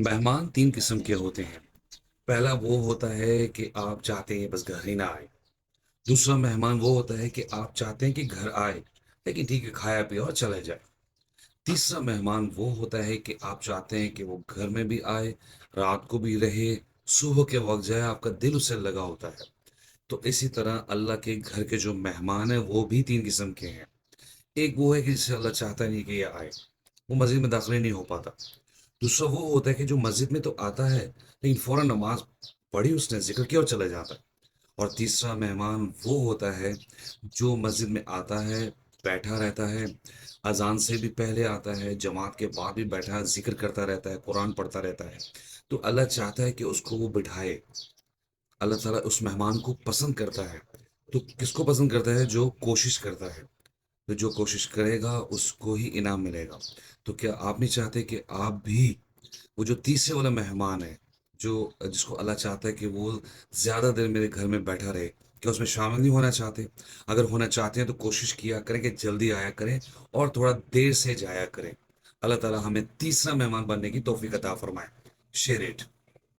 مہمان تین قسم کے ہوتے ہیں۔ پہلا وہ ہوتا ہے کہ آپ چاہتے ہیں بس گھر ہی نہ آئے۔ دوسرا مہمان وہ ہوتا ہے کہ آپ چاہتے ہیں کہ گھر آئے لیکن ٹھیک ہے کھایا پیا اور چلے جائے۔ تیسرا مہمان وہ ہوتا ہے کہ آپ چاہتے ہیں کہ وہ گھر میں بھی آئے، رات کو بھی رہے، صبح کے وقت جائے، آپ کا دل اس سے لگا ہوتا ہے۔ تو اسی طرح اللہ کے گھر کے جو مہمان ہیں وہ بھی تین قسم کے ہیں۔ ایک وہ ہے کہ جسے اللہ چاہتا نہیں کہ یہ آئے، وہ مسجد میں داخل ہی نہیں ہو پاتا۔ دوسرا وہ ہوتا ہے کہ جو مسجد میں تو آتا ہے لیکن فوراً نماز پڑھی، اس نے ذکر کیا اور چلا جاتا ہے۔ اور تیسرا مہمان وہ ہوتا ہے جو مسجد میں آتا ہے، بیٹھا رہتا ہے، اذان سے بھی پہلے آتا ہے، جماعت کے بعد بھی بیٹھا ذکر کرتا رہتا ہے، قرآن پڑھتا رہتا ہے۔ تو اللہ چاہتا ہے کہ اس کو وہ بٹھائے۔ اللہ تعالیٰ اس مہمان کو پسند کرتا ہے۔ تو کس کو پسند کرتا ہے؟ جو کوشش کرتا ہے۔ تو جو کوشش کرے گا اس کو ہی انعام ملے گا۔ تو کیا آپ نہیں چاہتے کہ آپ بھی وہ جو تیسرے والا مہمان ہے، جو جس کو اللہ چاہتا ہے کہ وہ زیادہ دیر میرے گھر میں بیٹھا رہے، کیا اس میں شامل نہیں ہونا چاہتے؟ اگر ہونا چاہتے ہیں تو کوشش کیا کریں کہ جلدی آیا کریں اور تھوڑا دیر سے جایا کریں۔ اللہ تعالیٰ ہمیں تیسرا مہمان بننے کی توفیق عطا فرمائے۔ Share it.